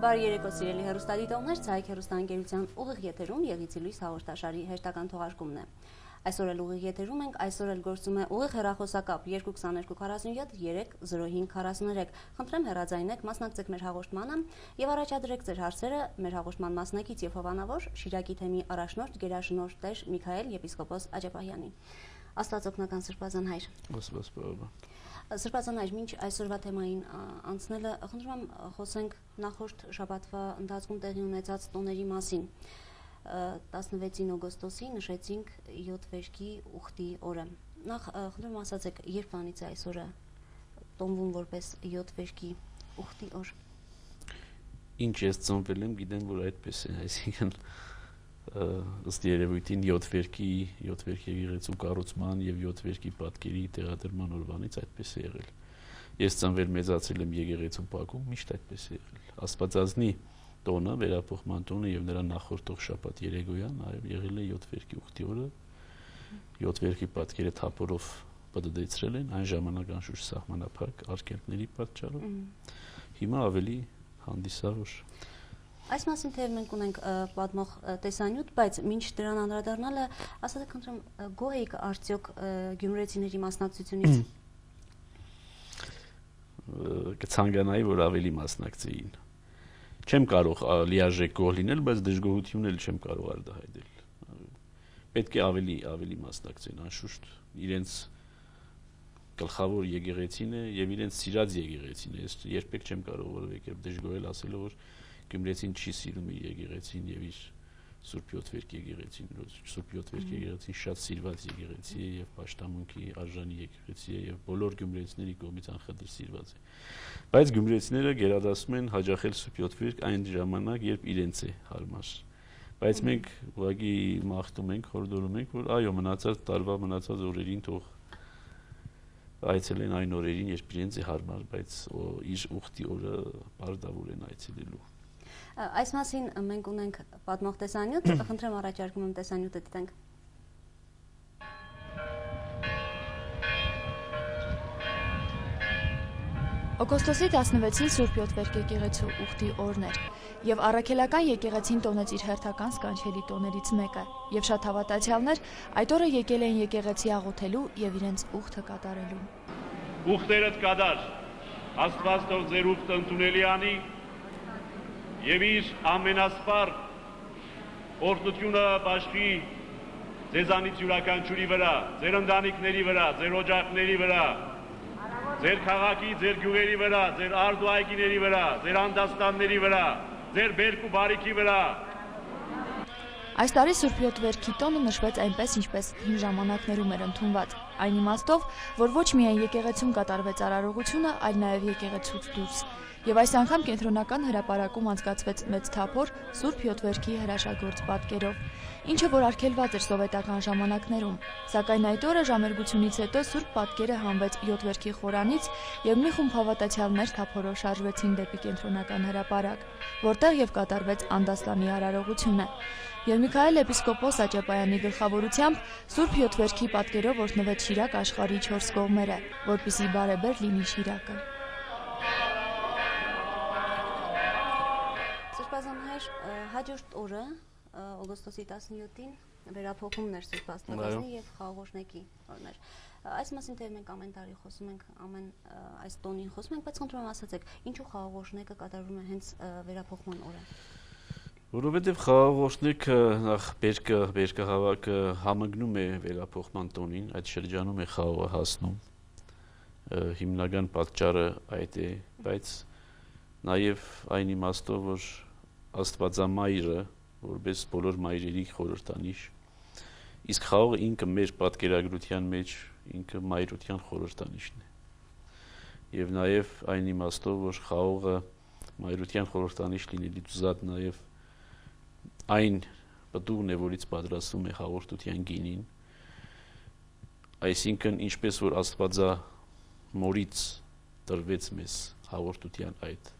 Բարի երեկո սիրելի հեռուստադիտողներ, Ցայք հեռուստաընկերության ուղիղ եթերում Եղիցի լույս հաղորդաշարի հերթական թողարկումն է։ Այսօր էլ ուղիղ եթերում ենք, այսօր էլ գործում է ուղիղ հեռախոսակապ 222 47 305 43։ Խնդրեմ հեռաձայնեք, մասնակցեք մեր հաղորդմանը եւ առաջադրեք ձեր հարցերը մեր հաղորդման մասնակից եւ հովանավոր Շիրակի թեմի առաջնորդ Գերաշնորհ Տեր Միքայել եպիսկոպոս Աջապահյանի։ Աստված օգնական Սրբազան հայր։ Սրբազան հայր, մինչ այսօրվա թեմային անցնելը, խնդրում եմ խոսենք նախորդ շաբաթվա ընթացքում տեղի ունեցած տոների մասին։ 16 օգոստոսի նշեցինք 7 վերքի ուխտի օրը։ Նախ խնդրում եմ ասացեք, երբ բանից է այս օրը տոնվում որպես 7 վերքի ուխտի օր։ Ինչ ես ծնվել եմ, գիտեմ, որ այդպես է, այսինքն ըստ երևույթին 7 վերքի եկեղեցու կառուցման եւ 7 վերքի պատկերի տեղադրման օրվանից այդպես է եղել։ Ես ծնվել մեծացել եմ եկեղեցու բակում, միշտ այդպես է եղել։ Աստվածածնի տոնը, վերափոխման տոնը եւ նրա նախորդող շաբաթ երեկոյան այո եղել է 7 վերքի ուխտի օրը։ 7 վերքի պատկերը թափորով պատդեցրել են այն ժամանակ անշուշտ սահմանափակ արգելքների պատճառով։ Հիմա ավելի հանդիսավոր։ Այս մասին թեև մենք ունենք պատմող տեսանյութ, բայց մինչ դրան անդրադառնալը, ասացեք խնդրեմ, գոհ եք արդյոք գյումրեցիների մասնակցությունից։ Կցանկանայի, որ ավելի մասնակցեին։ Չեմ կարող լիարժեք գոհ լինել, բայց դժգոհություն էլ չեմ կարող արտահայտել։ Պետք է ավելի մասնակցեն, անշուշտ իրենց գլխավոր եկեղեցին է եւ իրենց սիրած եկեղեցին է։ Ես երբեք չեմ կարող որևէ կերպ դժգոհել ասելով, որ Գյումրեցին չի սիրում իր եկեղեցին եւ իր Սուրբ 7 վերք եկեղեցին, Սուրբ 7 վերք եկեղեցին շատ սիրված եկեղեցի է եւ պաշտամունքի արժանի եկեղեցի է եւ բոլոր գյումրեցիների կողմից անխտիր սիրված է։ Բայց գյումրեցիները գերադասում են հաջախել Սուրբ 7 վերք այն ժամանակ, երբ իրենց է հարմար։ Բայց մենք ուղղակի մաղթում ենք, խորհրդում ենք, որ այո, մնացած տարվա մնացած օրերին թող այցելեն այն օրերին, երբ իրենց է հարմար, բայց իր ուխտի օրը պարտավոր են այցելելու։ Այս մասին մենք ունենք պատմող տեսանյութ, խնդրեմ առաջարկում եմ տեսանյութը դիտենք։ Օգոստոսի 16-ին Սուրբ 7 վերք եկեղեցու ուխտի օրն էր, եւ առաքելական եկեղեցին տոնեց իր հերթական սկանչելի տոներից մեկը, եւ շատ հավատացյալներ այդ օրը եկել էին եկեղեցի աղոթելու եւ իրենց ուխտը կատարելու։ Ուխտերդ կդար, Աստված թող ձեր ուխտը ընդունելի անի եւ իր ամենասպար օրհնությունը բաշխի ձեզանից յուրաքանչյուրի վրա, ձեր ընտանիքների վրա, ձեր օջախների վրա, ձեր քաղաքի, ձեր գյուղերի վրա, ձեր արդ ու այգիների վրա, ձեր անդաստանների վրա, ձեր բերք ու բարիքի վրա։ Այս տարի Սուրբ 7 վերքի տոնը նշվեց այնպես, ինչպես հին ժամանակներում էր ընդունված, այն իմաստով, որ ոչ միայն եկեղեցում կատարվեց արարողությունը, այլ նաև եկեղեցուց դուրս։ Եվ այս անգամ կենտրոնական հրապարակում անցկացվեց մեծ թափոր Սուրբ 7 վերքի հրաշագործ պատկերով, ինչը որ արգելված էր սովետական ժամանակներում, սակայն այդ օրը ժամերգությունից հետո Սուրբ պատկերը հանվեց 7 վերքի խորանից եւ մի խումբ հավատացյալներ թափորով շարժվեցին դեպի կենտրոնական հրապարակ, որտեղ եւ կատարվեց Անդաստանի արարողությունը։ Եվ Միքայել եպիսկոպոս Աջապահյանի գլխավորությամբ Սուրբ 7 վերքի պատկերով օրհնվեց Շիրակ աշխարհի 4 կողմերը, որպեսզի բարեբեր լինի Շիրակը։ Սրբազան հայր, հաջորդ օրը օգոստոսի 17-ին վերափոխումն էր Սուրբ Աստվածածնի եւ խաղաղօրհնեկի օրն էր։ Այս մասին թեև մենք ամեն տարի խոսում ենք, ամեն այս տոնին խոսում ենք, բայց խնդրում եմ ասացեք, ինչու խաղաղօրհնեկը կատարվում է հենց վերափոխման օրը։ Որովհետև խաղաղօրհնեկը նախ բերկահավաքը համընկնում է վերափոխման տոնին, այդ շրջանում է խաղողը հասնում։ Հիմնական պատճառը այդ է, բայց նաև այն իմաստով, որ Աստվածամայրը, որպես բոլոր մայրերի խորհրդանիշ, իսկ խաղողը ինքը մեր պատկերագրության մեջ ինքը մայրության խորհրդանիշն է։ Եվ նաև այն իմաստով, որ խաղողը մայրության խորհրդանիշ լինելուց զատ նաև այն պտուղն է, որից պատրաստվում է հաղորդության գինին, այսինքն ինչպես որ Աստվածամորից տրվեց մեզ հաղորդության այդ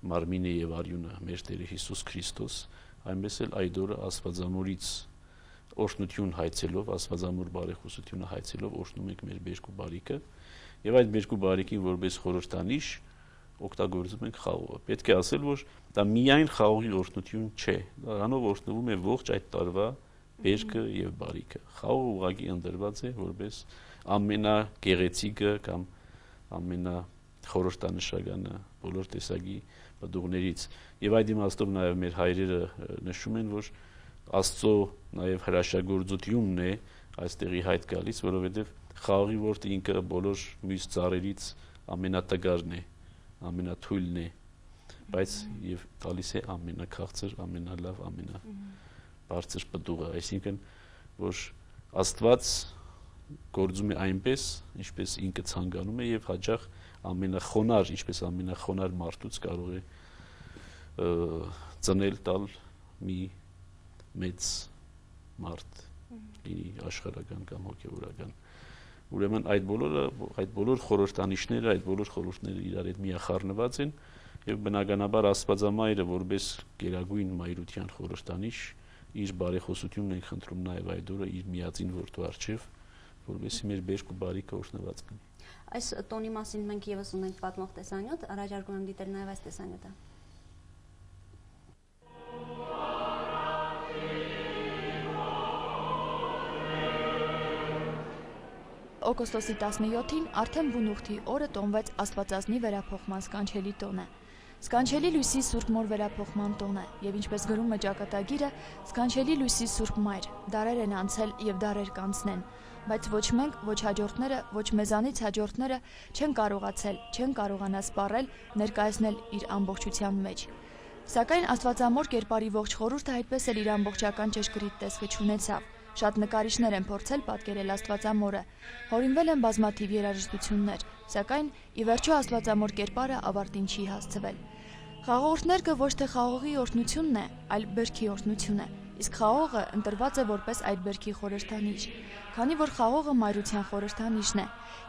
մարմինը եւ արյունը մեր Տեր Հիսուս Քրիստոս, այնպես էլ այդ օրը Աստվածամորից օրհնություն հայցելով, Աստվածամոր բարեխոսությունը հայցելով օրհնում ենք մեր բերք ու բարիքը, եւ այդ բերք ու բարիքին որպես խորհրդանիշ օգտագործում ենք խաղողը։ Պետք է ասել, որ դա միայն խաղողի օրհնություն չէ, դրանով օրհնվում է ողջ այդ տարվա բերքը եւ բարիքը։ Խաղողը ուղղակի ընդրված է որպես ամենագեղեցիկը կամ ամենախորհրդանշականը բոլոր տեսակի պտուղներից։ Եվ այդ իմաստով նաեւ մեր հայրերը նշում են, որ Աստծո նաեւ հրաշագործությունն է այստեղի հայտ գալիս, որովհետեւ խաղողի որդը ինքը բոլոր մյուս ծառերից ամենատգարն է, ամենաթույլն է, բայց եւ տալիս է ամենաքաղցր, ամենալավ, ամենաբարձր պտուղը, այսինքն որ Աստված գործում է այնպես, ինչպես ինքը ցանկանում է եւ հաճախ ամենախոնար, ինչպես ամենախոնար մարդուց կարող է ծնել տալ մի մեծ մարդ, լինի աշխարհական կամ հոգեվորական։ Ուրեմն այդ բոլոր խորհրդանիշները, այդ բոլոր խորհուրդները իրար հետ միախառնված են եւ բնականաբար Աստվածամայրը որպես գերագույն մայրության խորհրդանիշ իր բարեխոսությունն են խնդրում նաեւ այդ օրը իր միածին որդու առջեւ, որովհետեւ մեր բերք ու բարիքը օրհնված լինի։ Այս տոնի մասին մենք եւս ունենք պատմող տեսանյութ, առաջարկում եմ դիտել նաեւ այս տեսանյութը։ Օգոստոսի 17-ին արդեն բունուղթի օրը տոնվեց Աստվածածնի վերափոխման սկանչելի տոնը։ Սկանչելի լույսի Սուրբ Մոր վերափոխման տոնը եւ ինչպես գրում է ճակատագիրը, սկանչելի լույսի Սուրբ Մայր, դարեր են անցել եւ դարեր կանցնեն, բայց ոչ մենք, ոչ հաջորդները, ոչ մեզանից հաջորդները չեն կարողացել, չեն կարողանա սպառել, ներկայացնել իր ամբողջության մեջ։ Սակայն Աստվածամոր կերպարի ողջ խորհուրդը այդպես էլ իր ամբողջական ճշգրիտ տեսքը չունեցավ։ Շատ նկարիչներ են փորձել պատկերել Աստվածամորը, հորինվել են բազմաթիվ երաժշտություններ, սակայն ի վերջո Աստվածամոր կերպարը ավարտին չի հասցվել։ Խաղողորդներգը ոչ թե խաղողի օրհնությունն է, այլ բերքի օրհնությունը, իսկ խաղողը ընտրված է որպես այդ բերքի խորհրդանիշ, քանի որ խաղողը մայրության խորհրդանիշն է,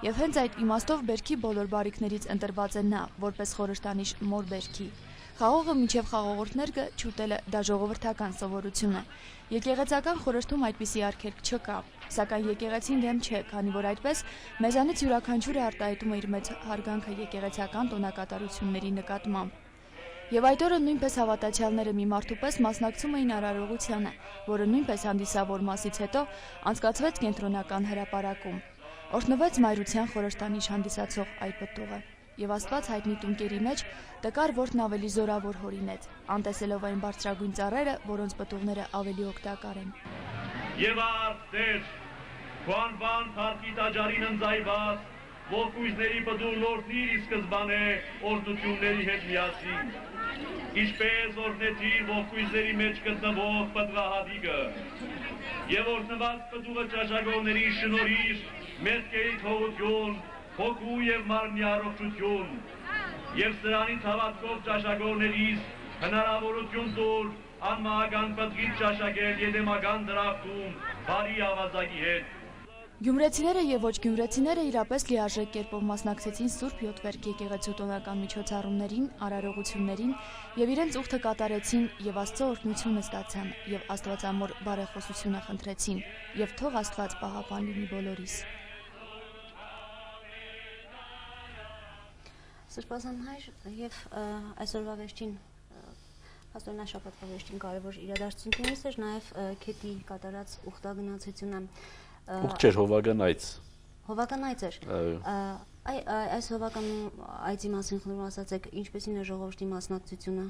եւ հենց այդ իմաստով բերքի բոլոր բարիքներից ընտրված է նա որպես խորհրդանիշ Մոր բերքի։ Խաղողը մինչև խաղողորդներգը չուտելը դա ժողովրդական սովորություն է։ Եկեղեցական խորհրդում այդպիսի արգելք չկա, սակայն եկեղեցին դեմ չէ, քանի որ այդպես մեզանից յուրաքանչյուրը արտահայտում է իր մեծ հարգանքը եկեղեցական տոնակատարությունների նկատմամբ։ Եվ այդ օրը նույնպես հավատացյալները մի մարդու պես մասնակցում էին արարողությանը, որը նույնպես հանդիսավոր մասից հետո անցկացվեց կենտրոնական հրապարակում։ Օրհնվեց մայրության խորհրդանիշ հանդիսացող այդ պտուղը։ Եվ Աստված հայտնի տունկերի մեջ տկար որդն ավելի զորավոր հորինեց, անտեսելով այն բարձրագույն ծառերը, որոնց պտուղները ավելի օգտակար են։ Եվ արդեր, քոանվան թարքի տաճարին ընձայված, ողկույզների պտուղն օրհնիր ի սկզբանե օրհնությունների հետ միասին, ինչպես օրհնեցիր ողկույզների մեջ գտնվող պտղահատիկը, եւ օրհնված պտուղը ճաշակողների շնորհիր, մեղքերի թողություն, հոգու եւ մարմնի առողջություն, եւ սրանից հավատքով ճաշակողներիս հնարավորություն տուր անմահական պտղից ճաշակել եդեմական դրախտում բարի ավազակի հետ։ Գյումրեցիները եւ ոչ գյումրեցիները իրապես լիարժեք կերպով մասնակցեցին Սուրբ Յոթվերք եկեղեցու տոնական միջոցառումներին, արարողություններին եւ իրենց ուխտը կատարեցին եւ Աստծո օրհնությունը ստացան եւ Աստվածամոր բարեխոսությունը խնդրեցին եւ թող Աստված պահապան լինի բոլորիս։ Սրբազան հայր եւ այսօրվա վերջին աստորնաշաբաթվա վերջին կարևոր իրադարձություններից էր նաեւ քետի կատարած ուխտագնացությունը։ Ուխտ չէր, հովական այց։ Հովական այց էր։ Այս հովական այցի մասին խնդրում ասացեք, ինչպեսին է ժողովրդի մասնակցությունը։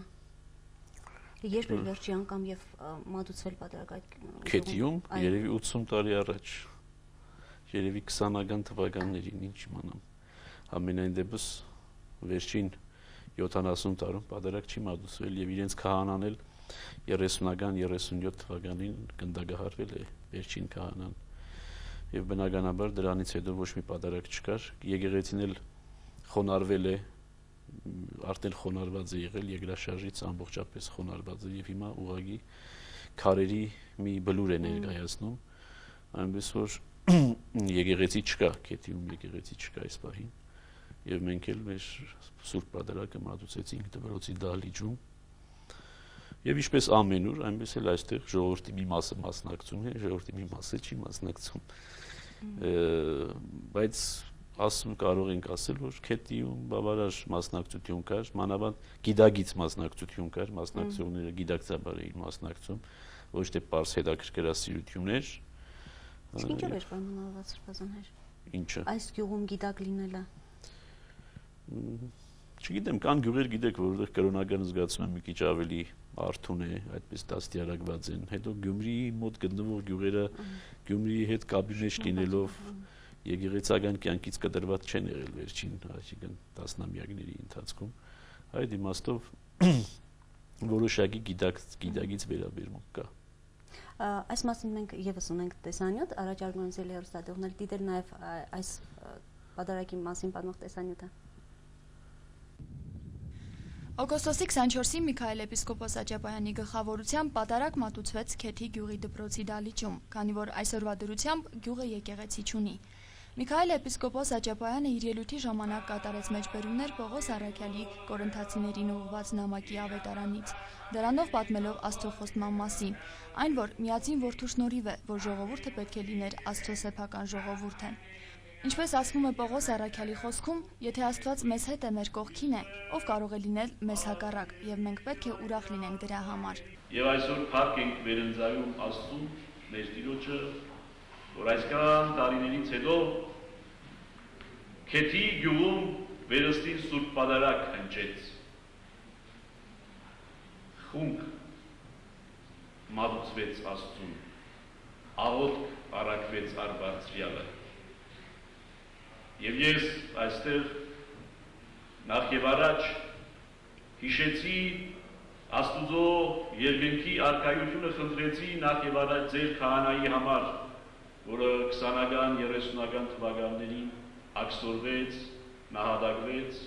Երբ էր վերջի անգամ եւ մատուցվել պատարագ այդ քետիում, երևի 80 տարի առաջ, երևի 20-ական թվականներին, ինչ իմանամ։ Ամենայն դեպս վերջին 70 տարում պատարագ չի մատուցվել եւ իրենց քահանան էլ 30-ական 37 թվականին գնդագահարվել է վերջին քահանան եւ բնականաբար դրանից հետո ոչ մի պատարագ չկար, եկեղեցին էլ խոնարհվել է, արդեն խոնարհված է եղել երկրաշարժից ամբողջապես խոնարհված է եւ հիմա ուղղակի քարերի մի բլուր է ներկայացնում, այնպես որ եկեղեցի չկա, քետիում եկեղեցի չկա այս պահին եւ մենք էլ մեր Սուրբ Պատարագը մատուցեցինք դպրոցի դահլիճում եւ ինչպես ամեն օր այնպես էլ այստեղ ժողովրդի մի մասը մասնակցում է, ժողովրդի մի մասը չի մասնակցում, բայց ասում կարող ենք ասել, որ քետիում բավարար մասնակցություն կար, մանավանդ գիտագից մասնակցություն կար, մասնակցողները գիտակցաբար էին մասնակցում, ոչ թե պարզ հետաքրքրասիրություններ։ Իսկ ինչով էր պայմանավորված Սրբազան հայր։ Ինչը։ Այս գյուղում գիտակ լինելը։ Չգիտեմ, կան գյուղեր գիտեք, որովհետև կրոնական զգացում եմ մի քիչ ավելի արթուն է, այդպես դաստիարակված են։ Հետո Գյումրիի մոտ գտնվող գյուղերը Գյումրիի հետ կապի մեջ լինելով եկեղեցական կյանքից կտրված չեն եղել վերջին, այսինքն տասնամյակների ընթացքում։ Այդ իմաստով որոշակի գիտակից վերաբերմունք կա։ Այս մասին մենք եւս ունենք տեսանյութ, առաջարկում եմ ձեր հեռուստադիողներ դիտել նաեւ այս պատարագի մասին պատմող տեսանյութը։ Օգոստոսի 24-ին Միքայել Էպիսկոպոս Աճապայանի գլխավորությամբ պատարագ մատուցվեց Քեթի գյուղի դպրոցի դահլիճում, քանի որ այսօրվա դրությամբ գյուղը եկեղեցի չունի։ Միքայել Էպիսկոպոս Աճապայանը իր ելույթի ժամանակ կատարեց մեջբերումներ Պողոս Առաքյալի Կորինթացիներին ուղղված նամակի ավետարանից, դրանով պատմելով Աստծո խոստման մասին, այն որ միածին որդու շնորհիվ է, որ ժողովուրդը պետք է լիներ Աստծո սեփական ժողովուրդը։ Ինչպես ասվում է Պողոս Առաքյալի խոսքում, եթե Աստված մեզ հետ է, մեր կողքին է, ով կարող է լինել մեզ հակառակ, եւ մենք պետք է ուրախ լինենք դրա համար։ Եվ այսօր փառք ենք վերընծայում Աստծուն, մեր Տիրոջը, որ այսքան տարիներից հետո Քեթի գյուղում վերստին Սուրբ Պատարագ հնչեց։ Խունկ մատուցվեց Աստծուն, աղոթք առաքվեց Արբարձրյալը։ Եվ ես այստեղ նախ եւ առաջ հիշեցի Աստուծո երկնքի արքայությունը, խնդրեցի նախ եւ առաջ ձեր քահանայի համար, որը 20-ական, 30-ական թվականներին աքսորվեց, նահատակվեց,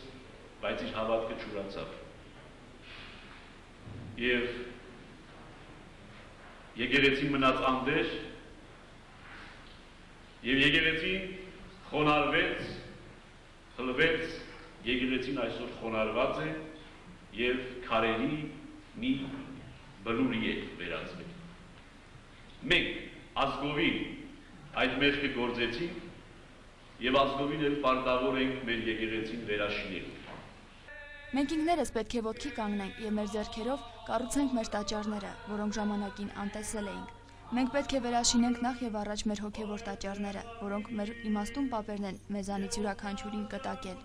բայց իր հավատքը չուրացավ։ Եվ եկեղեցին մնաց անդեր, եւ եկեղեցին խոնարհվեց, խլվեց, եկեղեցին այսօր խոնարհված է եւ քարերի մի բլուրի է վերածվել։ Մենք ազգովին այդ մեղքը գործեցինք եւ ազգովին էլ պարտավոր ենք մեր եկեղեցին վերաշինել։ Մենք ինքներս պետք է ոտքի կանգնենք եւ մեր ձեռքերով կառուցենք մեր տաճարները, որոնք ժամանակին անտեսել էինք։ Մենք պետք է վերաշինենք նախ եւ առաջ մեր հոգեվոր տաճարները, որոնք մեր իմաստուն պապերն են մեզանից յուրաքանչյուրին կտակել։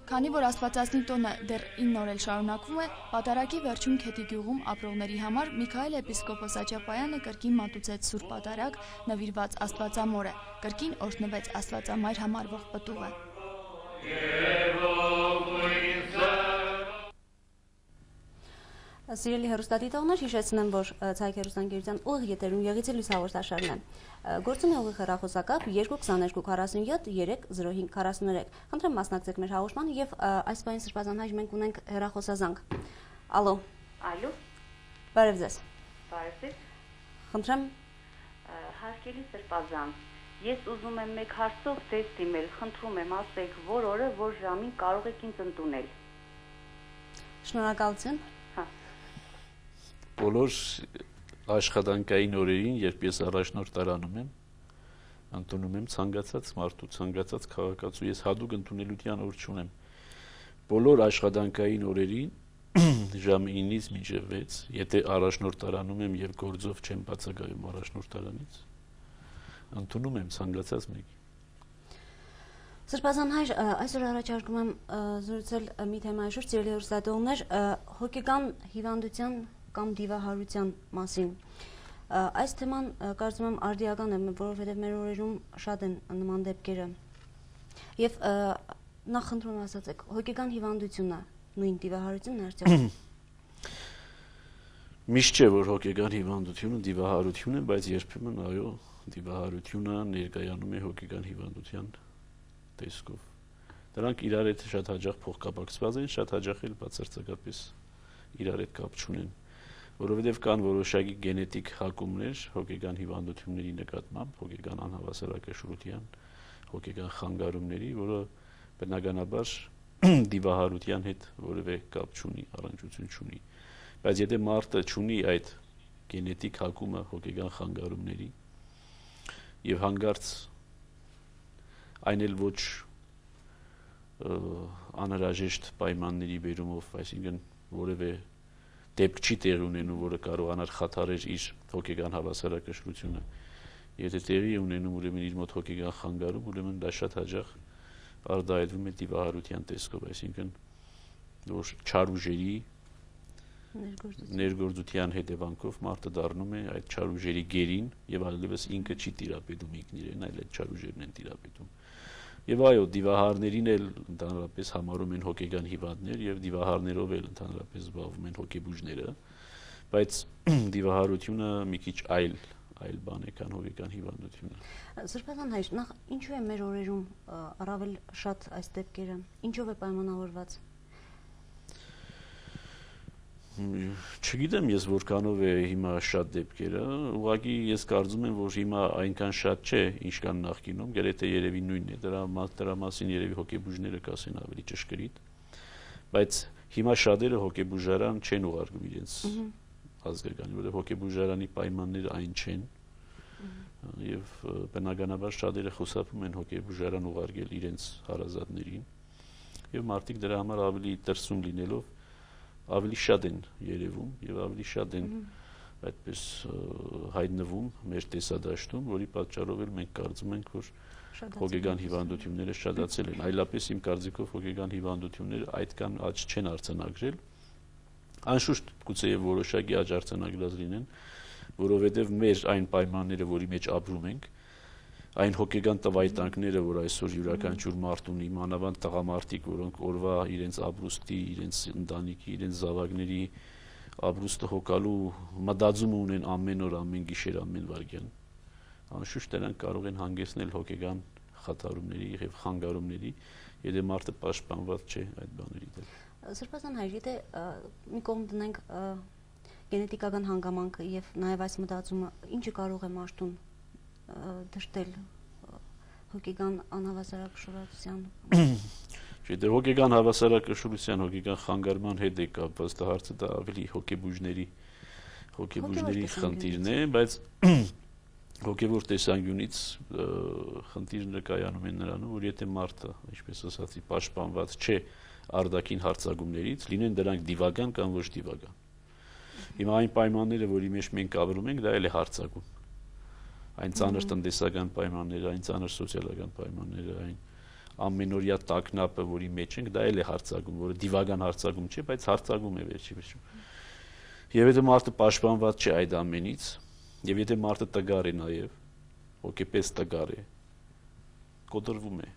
Քանի որ Աստվածածնի տոնը դեռ 9 օր էլ շարունակվում է, պատարագի վերջում Քեթի գյուղում ապրողների համար Միքայել Էպիսկոպոս Աճապայանը կրկին մատուցեց Սուրբ Պատարագ նվիրված Աստվածամորը, կրկին օրհնվեց Աստվածամայր համարվող պտուղը։ Սիրելի հեռուստադիտողներ, հիշեցնեմ, որ Ցայք հեռուստաընկերության ուղիղ եթերում եղից լույս հաղորդաշարն է։ Գործում է ուղիղ հեռախոսակապ 222 47 305 43։ Խնդրեմ մասնակցեք մեր հաղորդմանը եւ այս պահին Սրբազան հայր մենք ունենք հեռախոսազանգ։ Ալո։ Ալո։ Բարև ձեզ։ Բարև ձեզ։ Խնդրեմ։ Հարգելի Սրբազան, ես ուզում եմ մեկ հարցով ձեզ դիմել, խնդրում եմ ասեք, որ օրը, որ ժամին կարող եք ինձ ընդունել։ Շնորհակալություն։ Բոլոր աշխատանքային օրերին, երբ ես առաջնորդ տարանում եմ, ընդունում եմ ցանկացած մարդու, ցանկացած քաղաքացու, ես հատուկ ընդունելության օր չունեմ։ Բոլոր աշխատանքային օրերին ժամը 9-ից մինչև 6, եթե առաջնորդ տարանում եմ եւ գործով չեմ բացակայում առաջնորդ տարանից, ընդունում եմ ցանկացած մեկի։ Սրբազան հայր, այսօր առաջարկում եմ զրուցել մի թեմայի շուրջ, սիրելի հեռուստադիտողներ, հոգեկան հիվանդության կամ դիվահարության մասին։ Այս թեման կարծում եմ արդիական է, որովհետև մեր օրերում շատ են նման դեպքերը։ Եվ նախ խնդրում եմ ասացեք, հոգեկան հիվանդությունը նույն դիվահարությունն է արդյոք։ Միշտ չէ, որ հոգեկան հիվանդությունը դիվահարություն է, բայց երբեմն այո, դիվահարությունը ներկայանում է հոգեկան հիվանդության տեսքով։ Դրանք իրար հետ շատ հաճախ փոխկապակցված են, շատ հաճախ էլ բացարձակապես իրար հետ կապ չունեն, որովհետև կան որոշակի գենետիկ հակումներ հոգեկան հիվանդությունների նկատմամբ, հոգեկան անհավասարակշռության, հոգեկան խանգարումների, որը բնականաբար դիվահարության հետ որևէ կապ չունի, առնչություն չունի։ Բայց եթե մարդը չունի այդ գենետիկ հակումը հոգեկան խանգարումների եւ հանգարց այն էլ ոչ անհրաժեշտ պայմանների բերումով, այսինքն որևէ դեպք չի տեղի ունենում, որը կարողանար խաթարել իր հոգեկան հավասարակշռությունը։ Եթե տեղի է ունենում ուրեմն իր մոտ հոգեկան խանգարում, ուրեմն դա շատ հաճախ արտահայտվում է դիվահարության տեսքով, այսինքն որ չար ուժերի ներգործության հետևանքով մարդը դառնում է այդ չար ուժերի գերին եւ այլևս ինքը չի տիրապետում ինքն իրեն, այլ այդ չար ուժերն են տիրապետում։ Եվ այո, դիվահարներին էլ ընդհանրապես համարում են հոգեկան հիվանդներ եւ դիվահարներով էլ ընդհանրապես զբաղվում են հոգեբուժները, բայց դիվահարությունը մի քիչ այլ բան է, քան հոգեկան հիվանդությունը։ Սրբազան հայր, նախ ինչու է մեր օրերում առավել շատ այս դեպքերը, ինչով է պայմանավորված։ Չգիտեմ ես որքանով է հիմա շատ դեպքերը, ուղղակի ես կարծում եմ, որ հիմա այնքան շատ չէ, ինչքան նախկինում, գրեթե երևի նույնն է, դրա մասին երևի հոգեբուժները կասեն ավելի ճշգրիտ, բայց հիմա շատերը հոգեբուժարան չեն ուղարկում իրենց ազգականի, որովհետև հոգեբուժարանի պայմանները այն չեն, եւ բնականաբար շատերը խուսափում են հոգեբուժարան ուղարկել իրենց հարազատներին, եւ մարդիկ դրա համար ավելի դրսում լինելով ավելի շատ են երևում եւ ավելի շատ են այդպես հայտնվում մեր տեսադաշտում, որի պատճառով էլ մենք կարծում ենք, որ հոգեկան հիվանդությունները շատացել են։ Այլապես իմ կարծիքով հոգեկան հիվանդությունները այդքան աճ չեն արձանագրել։ Անշուշտ գուցեև որոշակի աճ արձանագրած լինեն, որովհետեւ մեր այն պայմանները, որի մեջ ապրում ենք, այն հոգեկան տվայտանքները, որ այսօր յուրաքանչյուր մարդ ունի, մանավանդ տղամարդիկ, որոնք օրվա իրենց ապրուստի, իրենց ընտանիքի, իրենց զավակների ապրուստը հոգալու մտածում ունեն ամեն օր, ամեն գիշեր, ամեն վայրկյան, անշուշտ նրանք կարող են հանգեցնել հոգեկան խաթարումների եւ խանգարումների, եթե մարդը պաշտպանված չէ այդ բաների դեմ։ Սրբազան հայր, եթե մի կողմ դնենք գենետիկական հանգամանքը եւ նաեւ այս մտածումը, ինչը կարող է մարդուն դրդել հոգեկան անհավասարակշռության։ Դե հոգեկան հավասարակշռության, հոգեկան խանգարման հետ է կապված, դա հարցը դա ավելի հոգեբուժների խնդիրն է, բայց հոգևոր տեսանկյունից խնդիրները կայանում են նրանում, որ եթե մարդը, ինչպես ասացի, պաշտպանված չէ արտաքին հարձակումներից, լինեն դրանք դիվական կամ ոչ դիվական։ Հիմա այն պայմանները, որի մեջ մենք ապրում ենք, դա էլ է հարձակում։ Այն ծանր տնտեսական պայմանները, այն ծանր սոցիալական պայմանները, այն ամենօրյա տագնապը, որի մեջ ենք, դա էլ է հարձակում, որը դիվական հարձակում չէ, բայց հարձակում է վերջի վերջում։ Եվ եթե մարդը պաշտպանված չէ այդ ամենից, եւ եթե մարդը տգար է նաեւ, հոգեպես տգար է, կոտրվում է։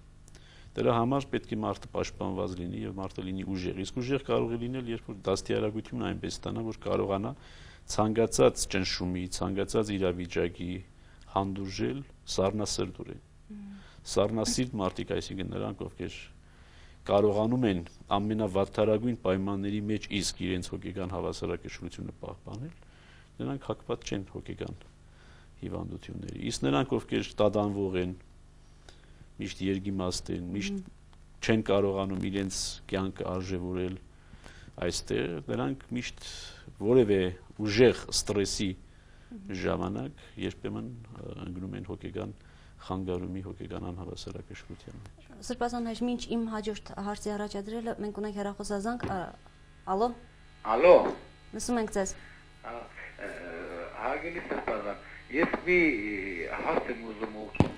Դրա համար պետք է մարդը պաշտպանված լինի եւ մարդը լինի ուժեղ։ Իսկ ուժեղ կարող է լինել, երբ որ դաստիարակությունը այնպես ստանա, որ կարողանա ցանկացած ճնշումի, ցանկացած իրավիճակի հանդուրժել սառնասրտորեն։ Սառնասիրտ մարդիկ, այսինքն նրանք, ովքեր կարողանում են ամենավատթարագույն պայմանների մեջ իսկ իրենց հոգեկան հավասարակշռությունը պահպանել, նրանք հակված չեն հոգեկան հիվանդությունների։ Իսկ նրանք, ովքեր տատանվող են, միշտ երգիմաստ են, միշտ չեն կարողանում իրենց կյանքը արժևորել այստեղ, նրանք միշտ որևէ ուժեղ ստրեսի ժամանակ երբեմն ընկնում են հոգեկան խանգարումի, հոգեկան անհավասարակշռության մեջ։ Սրբազան հայր, մինչ իմ հաջորդ հարցի առաջադրելը մենք ունենք հեռախոսազանգ։ Ալո։ Ալո։ Լսում ենք ձեզ։ Հարգելի Սրբազան, ես մի հարց եմ ուզում ուղղել։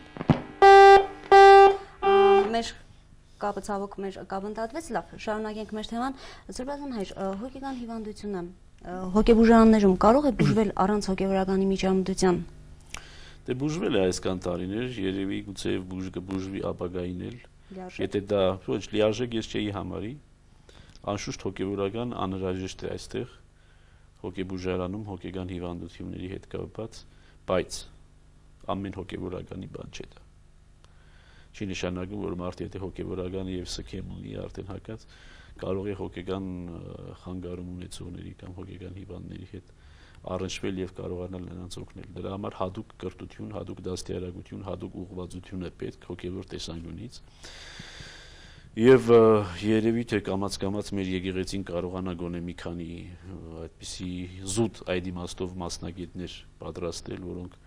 Մեր կապը ցավոք մեր կապը ընդհատվեց, լավ, շարունակենք մեր թեման։ Սրբազան հայր, հոգեկան հիվանդությունը հոգեբուժարաններում կարող է բուժվել առանց հոգեվարականի միջամտության։ Դե բուժվել է այսքան տարիներ, երևի գուցեև կբուժվի ապագային էլ։ Եթե դա ոչ լիարժեք ես չէի համարի, անշուշտ հոգեվորական անհրաժեշտ է այստեղ հոգեբուժարանում հոգեկան հիվանդությունների հետ կապված, բայց ամեն հոգեվորականի բան չէ դա։ Չի նշանակում, որ մարդը եթե հոգեվորականի եւ սքեմ ունի արդեն հակած, կարող է հոգեկան խանգարում ունեցողների կամ հոգեկան հիվանդների հետ առնչվել եւ կարողանալ նրանց օգնել։ Դրա համար հատուկ կրթություն, հատուկ դաստիարակություն, հատուկ ուղղվածություն է պետք հոգեվոր տեսանկյունից։ Եվ երևի թե կամաց մեր եկեղեցին կարողանա գոնե մի քանի այդպիսի զուտ այդ իմաստով մասնագետներ պատրաստել, որոնք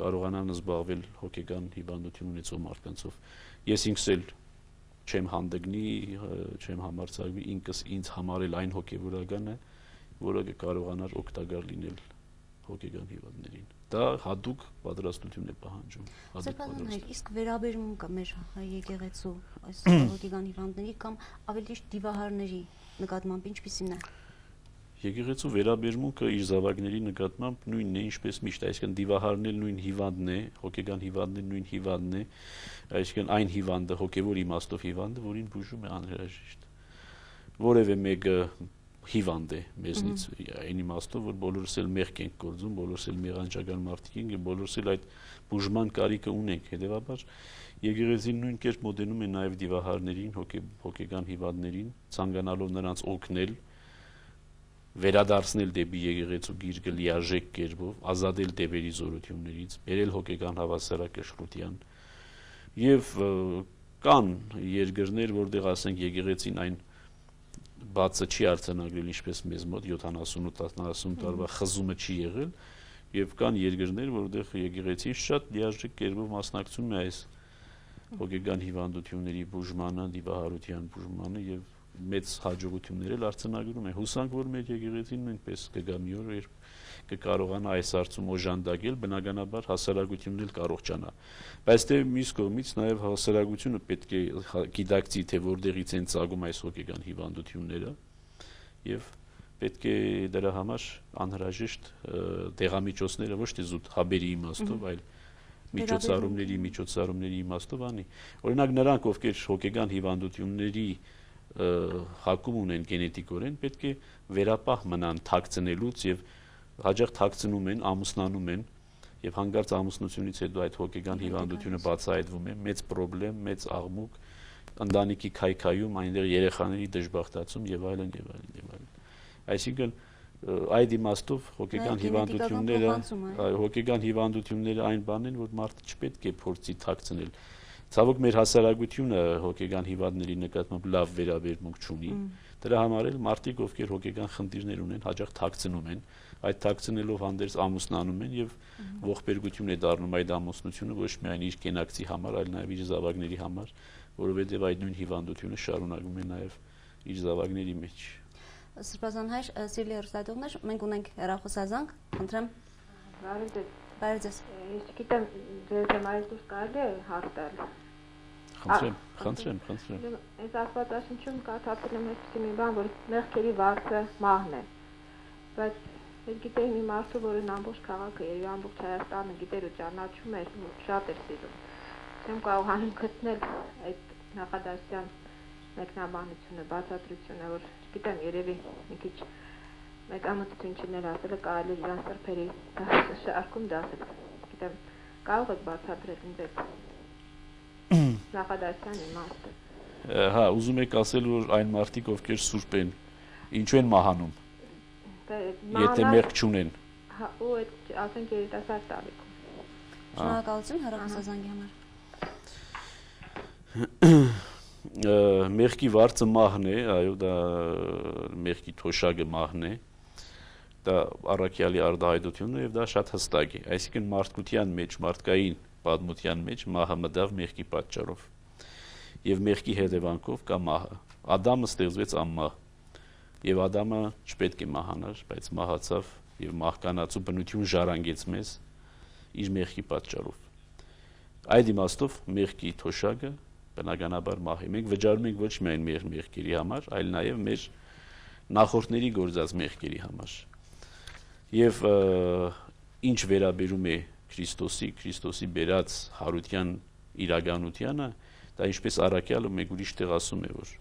կարողանան զբաղվել հոգեկան հիվանդություն ունեցող մարդկանցով։ Ես ինքս էլ չեմ հանդգնի, չեմ համարձակվի ինքս ինձ համարել այն հոգևորականը, որը կարողանար օգտակար լինել հոգեգան հիվանդներին։ Դա հատուկ պատրաստություն է պահանջում։ Սրբազան հայր, իսկ վերաբերմունքը մեր հայ եկեղեցու այս հոգեգան հիվանդների կամ ավելի ճիշտ դիվահարների նկատմամբ ինչպիսին է։ Եկեղեցու վերաբերմունքը իր զավակների նկատմամբ նույնն է, ինչպես միշտ, այսինքն դիվահարն էլ նույն հիվանդն է, հոգեգան հիվանդն էլ նույն հիվանդն է, այսինքն այն հիվանդը, հոգևոր իմաստով հիվանդը, որին բուժում է անհրաժեշտ։ Որևէ մեկը հիվանդ է մեզնից այն իմաստով, որ բոլորս էլ մեղք ենք գործում, բոլորս էլ մեղանջական մարդիկ ենք, բոլորս էլ այդ բուժման կարիքը ունենք, հետևաբար եկեղեցին նույն կերպ մոտենում է նաև դիվահարներին, հոգեգան հիվանդներին, ցանկանալով նրանց օգնել, վերադարձնել դեպի եկեղեցու գիրկը լիարժեք կերպով, ազատել դեպերի զորություններից, բերել հոգեգան հավասարակշռության եւ կան երկրներ, որտեղ ասենք եկեղեցին այն բացը չի արձանագրել ինչպես մեզ մոտ 70-80 տարվա խզումը չի եղել եւ կան երկրներ, որտեղ եկեղեցին շատ լիարժեք կերպով մասնակցում է այս հոգեգան հիվանդությունների բուժմանը, դիվահարության բուժմանը եւ մեծ հաջողություններ էլ արձանագրում է։ Հուսանք, որ մեր եկեղեցին նույնպես կգա մի օր, երբ կկարողանա այս հարցում օժանդակել, բնականաբար հասարակությունն էլ կարողանա։ Բայց դե մյուս կողմից նաև հասարակությունը պետք է գիտակցի, թե որտեղից են ծագում այս հոգեգան հիվանդությունները եւ պետք է դրա համար անհրաժեշտ դեղամիջոցները ոչ թե զուտ հաբերի իմաստով, այլ միջոցառումների իմաստով անի։ Օրինակ նրանք, ովքեր հոգեգան հիվանդությունների հակում ունեն գենետիկորեն, պետք է վերապահ մնան թաքցնելուց եւ հաջող թաքցնում են, ամուսնանում են եւ հանկարծ ամուսնությունից հետո այդ հոգեգան հիվանդությունը բացահայտվում է, մեծ խնդրեմ, մեծ աղմուկ, ընտանիքի քայքայում, այնտեղ երեխաների դժբախտացում եւ այլն եւ այլն եւ այլն։ Այսինքն այդ իմաստով հոգեգան հիվանդությունները այն բանն են, որ մարդը չպետք է փորձի թաքցնել։ Ցավոք մեր հասարակությունը հոգեգան հիվանդների նկատմամբ լավ վերաբերմունք չունի։ Դրա համար էլ մարդիկ, ովքեր հոգեգան խնդիրներ ունեն, հաճախ թաքցնում են, այդ թաքցնելով հանդերձ ամուսնանում են եւ ողբերգություն է դառնում այդ ամուսնությունը ոչ միայն իր կենակցի համար, այլ նաեւ իր զավակների համար, որովհետեւ այդ նույն հիվանդությունը շարունակում է նաեւ իր զավակների մեջ։ Սրբազան հայր, սիրելի հեռուստադիտողներ, մենք ունենք հեռախոսազանգ, խնդրեմ։ Բարև ձեզ։ Ես գիտեմ, ձեր դեմայից դուրս կարելի է հարցնել։ Խնդրեմ։ Այս Աստվածաշնչում կարդացել եմ այսպիսի մի բան, որ մեղքերի վարձը մահն է։ Բայց ես գիտեի մի մարդու, որն ամբողջ քաղաքը եւ ամբողջ Հայաստանը գիտեր ու ճանաչում էր, շատ էր սիրում։ Չեմ կարողանում գտնել այդ նախադասության մեկնաբանությունը, բացատրությունը, որ գիտեմ, երևի մի քիչ մեկամտություններ ասելը կարելի է իրան սրբերի շարքում դասել։ Գիտեմ, կարող եք բացատրել ինձ այդ նախադասության իմաստը։ Հա, ուզում եք ասել, որ այն մարդիկ, ովքեր սուրբ են, ինչու են մահանում։ Եթե մեղք չունեն։ Հա, ու այդ ասենք երիտասարդ տարիքում։ Շնորհակալություն հեռախոսազանգի համար։ Մեղքի վարձը մահն է, այո, դա մեղքի թոշակը մահն է, դա առաքյալի արտահայտությունն է եւ դա շատ հստակ է, այսինքն մարդկության մեջ, մարդկային պատմության մեջ մահը մտավ մեղքի պատճառով եւ մեղքի հետևանքով կա մահը։ Ադամը ստեղծվեց անմահ եւ Ադամը չպետք է մահանար, բայց մահացավ եւ մահկանացու բնություն ժառանգեց մեզ իր մեղքի պատճառով։ Այդ իմաստով մեղքի թոշակը բնականաբար մահ է։ Մենք վճարում ենք ոչ միայն մեր մեղքերի համար, այլ նաև մեր նախորդների գործած մեղքերի համար։ Եվ ինչ վերաբերում է Քրիստոսի բերած հարության իրականությանը, դա ինչպես առաքյալը մեկ ուրիշ տեղ ասում է, որ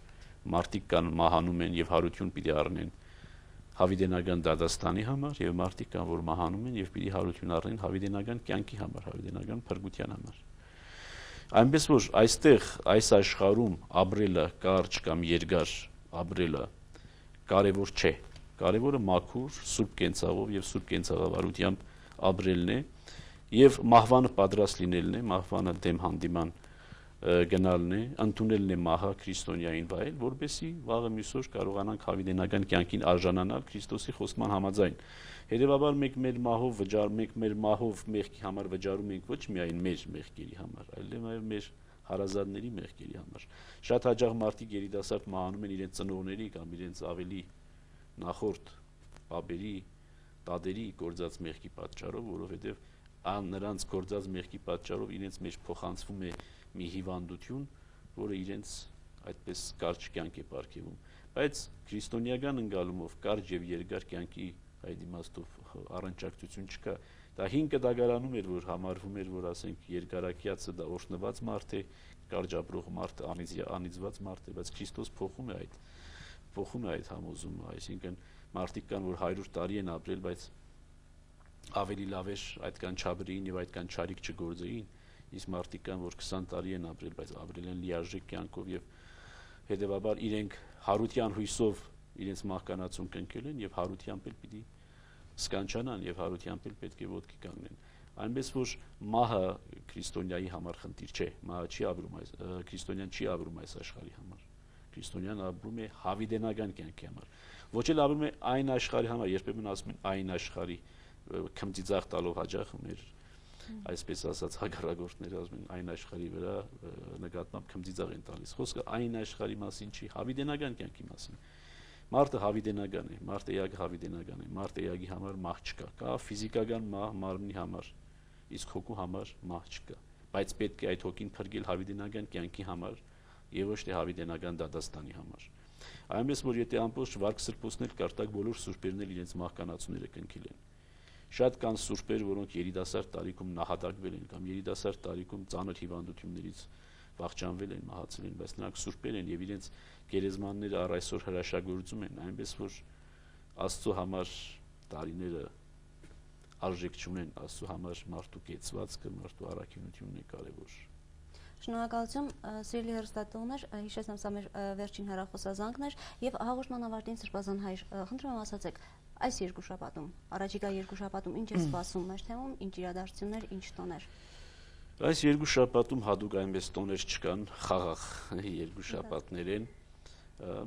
մարդիկ կան մահանում են եւ հարություն պիտի առնեն հավիտենական դատաստանի համար եւ մարդիկ կան, որ մահանում են եւ պիտի հարություն առնեն հավիտենական կյանքի համար, հավիտենական փրկության համար։ Այնպես որ այստեղ այս աշխարհում ապրելը կարճ կամ երկար ապրելը կարևոր չէ։ Կարևորը մաքուր, սուրբ կենցաղով եւ սուրբ կենցաղավարությամբ ապրելն է եւ մահվանը պատրաստ լինելն է, մահվանը դեմ հանդիման գնալն է, ընդունելն է մահը քրիստոնյային վայել, որպեսզի վաղը մյուս օր կարողանանք հավիտենական կյանքին արժանանալ Քրիստոսի խոստման համաձայն։ Հետևաբար մենք մեր մահով մեղքի համար վճարում ենք ոչ միայն մեր մեղքերի համար, այլ նաև մեր հարազատների մեղքերի համար։ Շատ հաճախ մարդիկ երիտասարդ մահանում են իրենց ծնողների կամ իրենց ավելի նախորդ պապերի, տատերի գործած մեղքի պատճառով, որովհետև նրանց գործած մեղքի պատճառով իրենց մեջ փոխանցվում է մի հիվանդություն, որը իրենց այդպես կարճ կյանք է պարգևում, բայց քրիստոնեական ընկալումով կարճ եւ երկար կյանքի այդ իմաստով առընճակցություն չկա։ Դա հին կտակարանում էր, որ համարվում էր, որ ասենք երկարակյացը դա օրհնված մարդ է, կարճ ապրող մարդը անիծված մարդ է, բայց Քրիստոս փոխում է այդ համոզումը, այսինքն մարդիկ կան, որ 100 տարի են ապրել, բայց ավելի լավ է այդքան չաբրեին եւ այդքան չարիք չգործեին, իսկ մարդիկ կան, որ 20 տարի են ապրել, բայց ապրել են լիարժեք կյանքով եւ հետեւաբար իրենք հարության հույսով իրենց մահկանացուն կնքել են եւ հարությամբ էլ պիտի սկանչանան եւ հարությամբ էլ պետք է ոտքի կանգնեն։ Այնպես որ մահը քրիստոնյայի համար խնդիր չէ, մահը չի ապրում քրիստոնյան չի ապրում այս աշխարհի համար։ Քրիստոնյան ապրում է հավիտենական կյանքի համար։ Ոչ էլ ապրում է այն աշխարհի համար, երբեմն ասում են այն աշխարհի քմծիծաղ տալով հաջող մեր այսպես ասած հակառակորդները ասում են այն աշխարհի վրա նկատմամբ քմծիծաղ են տալիս։ Խոսքը այն աշխարհի մասին չի, հավիտենական կյանքի մասին։ Մարդը հավիտենական է, մարդ էակը հավիտենական է, մարդ էակի համար մահ չկա, կա ֆիզիկական մահ մարմնի համար, իսկ հոգու համար մահ չկա, բայց պետք է այդ հոգին փրկել հավիտենական կյանքի համար եւ ոչ թե հավիտենական դատաստանի համար։ Այնպես որ եթե ամբողջ վարք սրբոցն էլ կարտակ բոլոր սուրբերն էլ իրենց մահկանացուները կնքել են։ Շատ կան սուրբեր, որոնք երիտասարդ տարիքում նահատակվել են կամ երիտասարդ տարիքում ծանր հիվանդություններից վախճանվել են, մահացել են, բայց նրանք սուրբեր են եւ իրենց գերեզմանները առ այսօր հրաշագործում են, այնպես որ Աստծո համար տարիները արժեք չունեն, Աստծո համար մարդու կեցվածքը, մարդու առաքինությունն է կարևոր։ Շնորհակալություն, սիրելի հեռուստատողներ, հիշեցնեմ սա մեր վերջին հեռախոսազանգն էր եւ հաղորդման ավարտին Սրբազան հայր, խնդրում եմ ասացեք, այս երկու շաբաթում, առաջիկա երկու շաբաթում ինչ է սպասում մեր թեմում, ինչ իրադարձություններ, ինչ տոներ։ Այս երկու շաբաթում հատուկ այնպես տոներ չկան, խաղաղ երկու շաբաթներ են,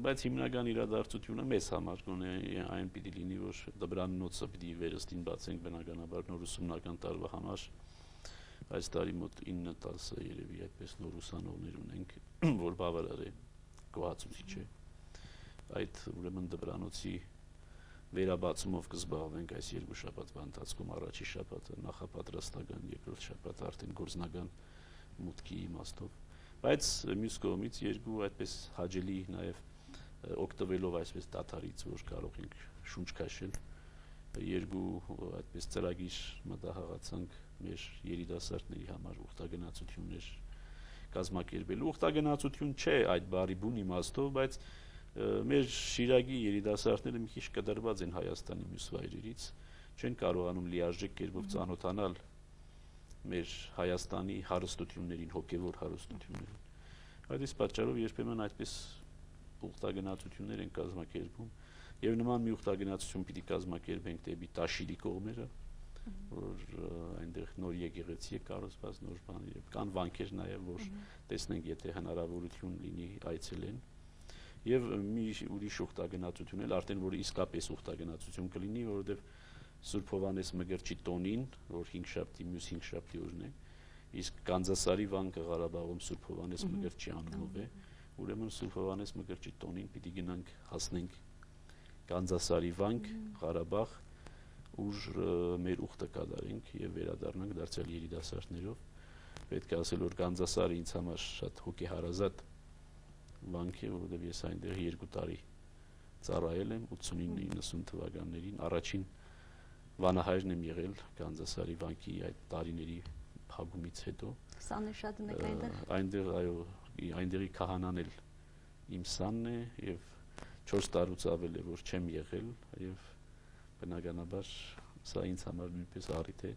բայց հիմնական իրադարձությունը մեզ համար գոնե այն պիտի լինի, որ դբրանոցը պիտի վերստին բացենք բնականաբար նոր ուսումնական տարվա համար։ Այս տարի մոտ 9-10 երևի այդպես նոր ուսանողներ ունենք, որ բավարար է, գոհացուցիչ է։ Այդ ուրեմն դբրանոցի վերաբացումով կզբաղվենք այս երկու շաբաթվա ընթացքում, առաջի շաբաթը նախապատրաստական, երկրորդ շաբաթը արդեն գործնական մուտքի իմաստով։ Բայց մյուս կողմից երկու այդպես հաճելի նաև օգտվելով այսպես դաթարից, որ կարող ենք շունչ քաշել, երկու այդպես ծրագիր մտահղացանք մեր երիտասարդների համար ուխտագնացություններ կազմակերպելու։ Ուխտագնացություն չէ այդ բառի բուն իմաստով, բայց մեր Շիրակի երիտասարդները մի քիչ կտրված են Հայաստանի մյուս վայրերից, չեն կարողանում լիարժեք կերպով ծանոթանալ մեր Հայաստանի հարստություններին, հոգևոր հարստություններին։ Այդ իսկ պատճառով երբեմն այդպես ուխտագնացություններ են կազմակերպում եւ նման մի ուխտագնացություն պիտի կազմակերպենք դեպի Տաշիրի կողմերը, որ այնտեղ նոր եկեղեցի է կառուցված, նոր բաներ եւ կան վանքեր նաեւ, որ տեսնենք, եթե հնարավորություն լինի այցելեն։ Եվ մի ուրիշ ուխտագնացություն էլ արդեն որ իսկապես ուխտագնացություն կլինի, որովհետև Սուրբ Հովհաննես Մկրտչի տոնին, որ 5 շաբթի, մյուս 5 շաբթի օրն է, իսկ Գանձասարի վանքը Ղարաբաղում Սուրբ Հովհաննես Մկրտչի անունով է, ուրեմն Սուրբ Հովհաննես Մկրտչի տոնին պիտի գնանք հասնենք Գանձասարի վանք Ղարաբաղ, ուր մեր ուխտը կատարենք եւ վերադառնանք դարձյալ երիտասարդներով։ Պետք է ասել, որ Գանձասարը ինձ համար շատ հոգեհարազատ վանք է, որովհետև ես այնտեղ 2 տարի ծառայել եմ 89-90 թվականներին, առաջին վանահայրն եմ եղել Գանձասարի վանքի այդ տարիների փակումից հետո։ Սան է շատ ունեք այնտեղ։ Այնտեղ այո, այնտեղի քահանան էլ իմ սանն է եւ 4 տարուց ավել է որ չեմ եղել եւ բնականաբար սա ինձ համար նույնպես առիթ է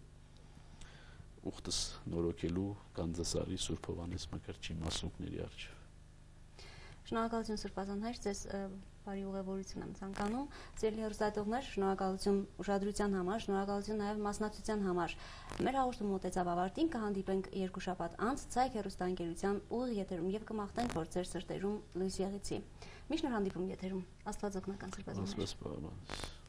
ուխտս նորոգելու Գանձասարի Սուրբ Հովհաննես Մկրտչի մասունքների առջև։ Շնորհակալություն Սրբազան հայր, ձեզ բարի ուղևորություն եմ ցանկանում։ Սիրելի հեռուստատողներ, շնորհակալություն ուշադրության համար, շնորհակալություն նաև մասնակցության համար։ Մեր հաղորդումը մոտեցավ ավարտին, կհանդիպենք 2 շաբաթ անց Ցայք հեռուստաընկերության ուղիղ եթերում եւ կմաղթենք, որ ձեր սրտերում լույս եղեցի։ Միշտ հանդիպում եթերում։ Աստված օգնական Սրբազան հայր։